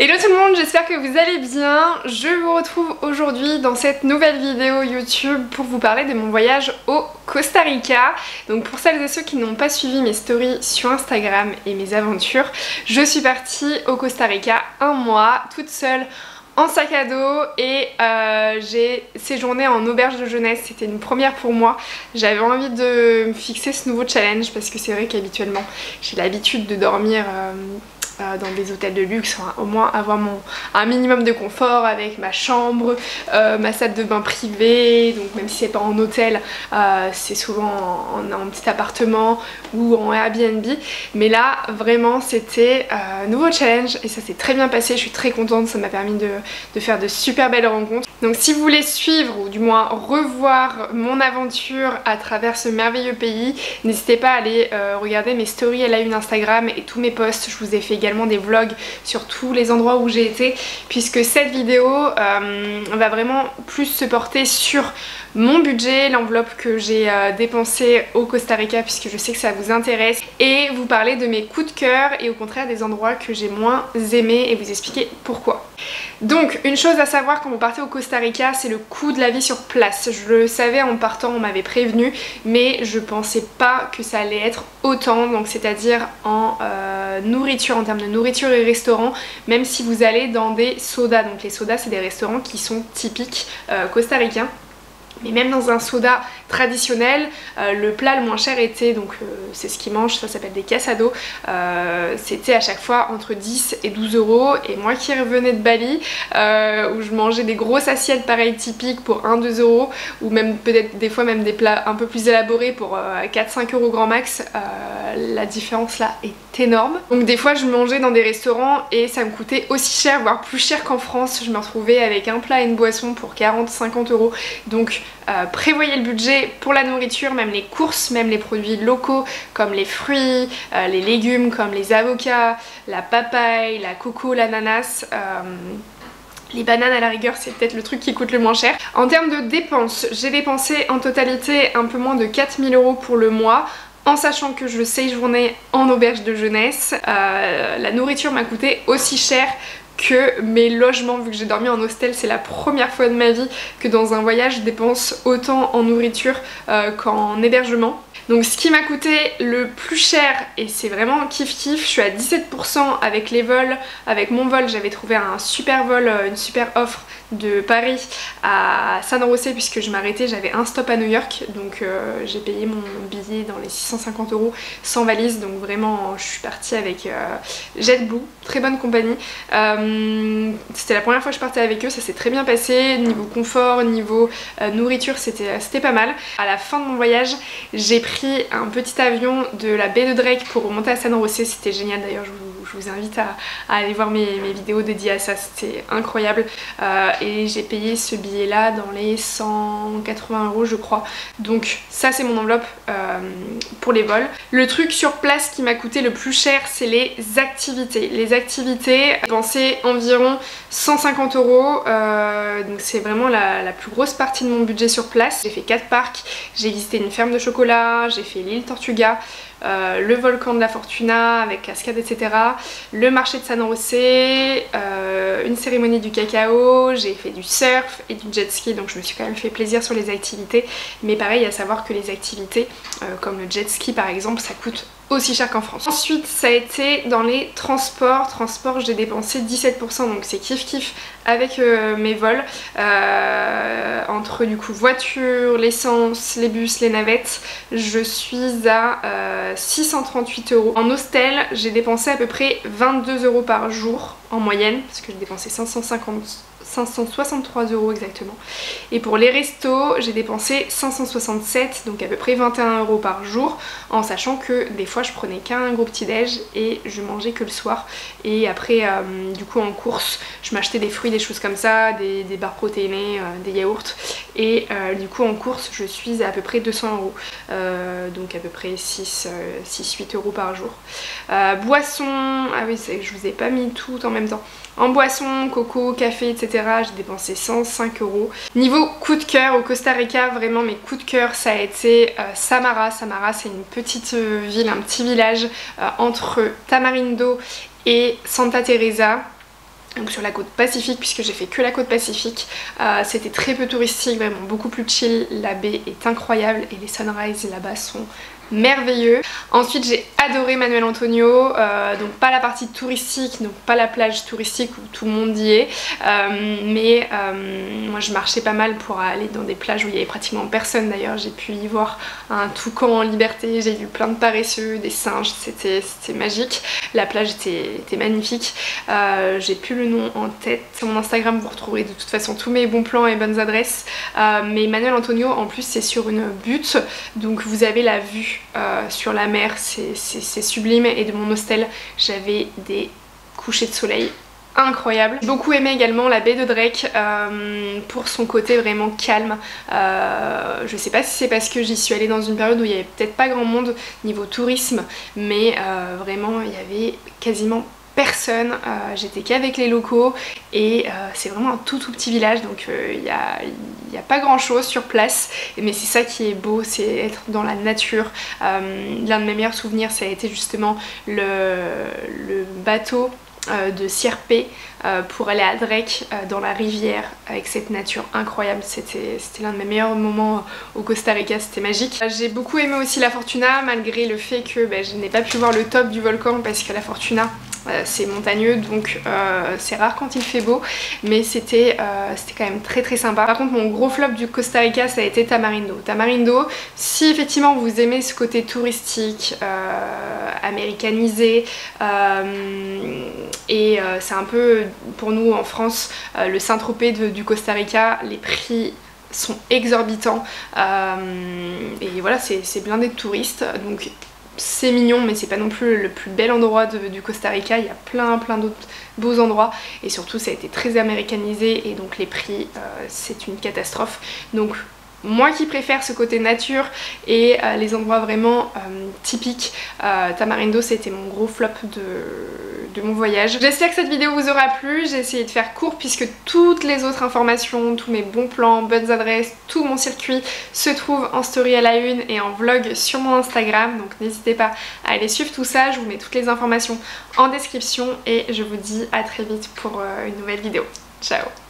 Hello tout le monde, j'espère que vous allez bien. Je vous retrouve aujourd'hui dans cette nouvelle vidéo YouTube pour vous parler de mon voyage au Costa Rica. Donc pour celles et ceux qui n'ont pas suivi mes stories sur Instagram et mes aventures, je suis partie au Costa Rica un mois toute seule en sac à dos et j'ai séjourné en auberge de jeunesse. C'était une première pour moi. J'avais envie de me fixer ce nouveau challenge parce que c'est vrai qu'habituellement j'ai l'habitude de dormir dans des hôtels de luxe, enfin, au moins avoir un minimum de confort avec ma chambre, ma salle de bain privée, donc même si c'est pas en hôtel, c'est souvent en petit appartement ou en Airbnb. Mais là vraiment c'était un nouveau challenge et ça s'est très bien passé, je suis très contente, ça m'a permis de faire de super belles rencontres. Donc si vous voulez suivre ou du moins revoir mon aventure à travers ce merveilleux pays, n'hésitez pas à aller regarder mes stories à la une Instagram et tous mes posts. Je vous ai fait également des vlogs sur tous les endroits où j'ai été, puisque cette vidéo va vraiment plus se porter sur mon budget, l'enveloppe que j'ai dépensée au Costa Rica, puisque je sais que ça vous intéresse, et vous parler de mes coups de cœur et au contraire des endroits que j'ai moins aimés et vous expliquer pourquoi. Donc une chose à savoir quand vous partez au Costa Rica, c'est le coût de la vie sur place. Je le savais en partant, on m'avait prévenu, mais je pensais pas que ça allait être autant, donc c'est-à-dire en nourriture, en termes de nourriture et restaurants, même si vous allez dans des sodas. Donc les sodas c'est des restaurants qui sont typiques costaricains. Mais même dans un soda traditionnel, le plat le moins cher était, donc c'est ce qu'ils mangent, ça s'appelle des casados, c'était à chaque fois entre 10 et 12 euros. Et moi qui revenais de Bali, où je mangeais des grosses assiettes pareilles typiques pour 1-2 euros, ou même peut-être des fois même des plats un peu plus élaborés pour 4-5 euros grand max, la différence là est énorme. Donc des fois je mangeais dans des restaurants et ça me coûtait aussi cher, voire plus cher qu'en France. Je me retrouvais avec un plat et une boisson pour 40-50 euros. Donc prévoyez le budget pour la nourriture, même les courses, même les produits locaux comme les fruits, les légumes comme les avocats, la papaye, la coco, l'ananas. Les bananes à la rigueur c'est peut-être le truc qui coûte le moins cher. En termes de dépenses, j'ai dépensé en totalité un peu moins de 4000 euros pour le mois, en sachant que je séjournais en auberge de jeunesse. La nourriture m'a coûté aussi cher que mes logements, vu que j'ai dormi en hostel. C'est la première fois de ma vie que dans un voyage je dépense autant en nourriture qu'en hébergement. Donc ce qui m'a coûté le plus cher, et c'est vraiment kiff kiff, je suis à 17% avec les vols. Avec mon vol j'avais trouvé un super vol, une super offre de Paris à San José, puisque je m'arrêtais, j'avais un stop à New York, donc j'ai payé mon billet dans les 650 euros sans valise. Donc vraiment je suis partie avec JetBlue, très bonne compagnie. C'était la première fois que je partais avec eux, ça s'est très bien passé, niveau confort, niveau nourriture c'était pas mal. À la fin de mon voyage j'ai pris un petit avion de la baie de Drake pour remonter à San José, c'était génial. D'ailleurs je vous invite à aller voir mes vidéos dédiées à ça, c'était incroyable. Et j'ai payé ce billet là dans les 180 euros je crois. Donc ça c'est mon enveloppe pour les vols. Le truc sur place qui m'a coûté le plus cher c'est les activités. Les activités, j'ai dépensé environ 150 euros, donc c'est vraiment la plus grosse partie de mon budget sur place. J'ai fait 4 parcs, j'ai visité une ferme de chocolat, j'ai fait l'île Tortuga, le volcan de la Fortuna avec cascade etc, le marché de San José, une cérémonie du cacao, j'ai fait du surf et du jet ski, donc je me suis quand même fait plaisir sur les activités. Mais pareil, à savoir que les activités comme le jet ski par exemple, ça coûte aussi cher qu'en France. Ensuite ça a été dans les transports. J'ai dépensé 17%, donc c'est kiff kiff avec mes vols, entre du coup voiture, l'essence, les bus, les navettes, je suis à 638 euros. En hostel j'ai dépensé à peu près 22 euros par jour en moyenne, parce que j'ai dépensé 563 euros exactement. Et pour les restos j'ai dépensé 567, donc à peu près 21 euros par jour, en sachant que des fois je prenais qu'un gros petit déj et je mangeais que le soir. Et après du coup en course je m'achetais des fruits, des choses comme ça, des barres protéinées, des yaourts. Et du coup en course je suis à peu près 200 euros, donc à peu près 6-8 euros par jour. Boisson, ah oui je vous ai pas mis tout en même temps. En boisson, coco, café, etc. j'ai dépensé 105 euros. Niveau coup de cœur au Costa Rica, vraiment mes coups de cœur ça a été Samara. Samara c'est une petite ville, un petit village entre Tamarindo et Santa Teresa. donc sur la côte Pacifique, puisque j'ai fait que la côte Pacifique. C'était très peu touristique, vraiment beaucoup plus chill. La baie est incroyable et les sunrises là-bas sont merveilleux. Ensuite j'ai adoré Manuel Antonio, donc pas la partie touristique, donc pas la plage touristique où tout le monde y est, mais moi je marchais pas mal pour aller dans des plages où il y avait pratiquement personne. D'ailleurs j'ai pu y voir un toucan en liberté, j'ai vu plein de paresseux, des singes, c'était magique. La plage était magnifique. J'ai plus le nom en tête. Sur mon Instagram vous retrouverez de toute façon tous mes bons plans et bonnes adresses, mais Manuel Antonio en plus c'est sur une butte, donc vous avez la vue sur la mer, c'est sublime, et de mon hostel j'avais des couchers de soleil incroyables. J'ai beaucoup aimé également la baie de Drake pour son côté vraiment calme. Je sais pas si c'est parce que j'y suis allée dans une période où il y avait peut-être pas grand monde niveau tourisme, mais vraiment il y avait quasiment personne, j'étais qu'avec les locaux, et c'est vraiment un tout petit village, donc il y a pas grand chose sur place, mais c'est ça qui est beau, c'est être dans la nature. L'un de mes meilleurs souvenirs ça a été justement le bateau de Sierpe pour aller à Drake dans la rivière avec cette nature incroyable. C'était l'un de mes meilleurs moments au Costa Rica, c'était magique. J'ai beaucoup aimé aussi la Fortuna, malgré le fait que je n'ai pas pu voir le top du volcan parce que la Fortuna c'est montagneux, donc c'est rare quand il fait beau, mais c'était quand même très sympa. Par contre mon gros flop du Costa Rica ça a été Tamarindo. Tamarindo, si effectivement vous aimez ce côté touristique, américanisé, et c'est un peu pour nous en France le Saint-Tropez du Costa Rica, les prix sont exorbitants, et voilà, c'est blindé de touristes, donc c'est mignon, mais c'est pas non plus le plus bel endroit du Costa Rica. Il y a plein d'autres beaux endroits, et surtout ça a été très américanisé, et donc les prix c'est une catastrophe. Donc moi qui préfère ce côté nature et les endroits vraiment typiques, Tamarindo c'était mon gros flop de mon voyage. J'espère que cette vidéo vous aura plu. J'ai essayé de faire court puisque toutes les autres informations, tous mes bons plans, bonnes adresses, tout mon circuit se trouve en story à la une et en vlog sur mon Instagram, donc n'hésitez pas à aller suivre tout ça. Je vous mets toutes les informations en description et je vous dis à très vite pour une nouvelle vidéo. Ciao!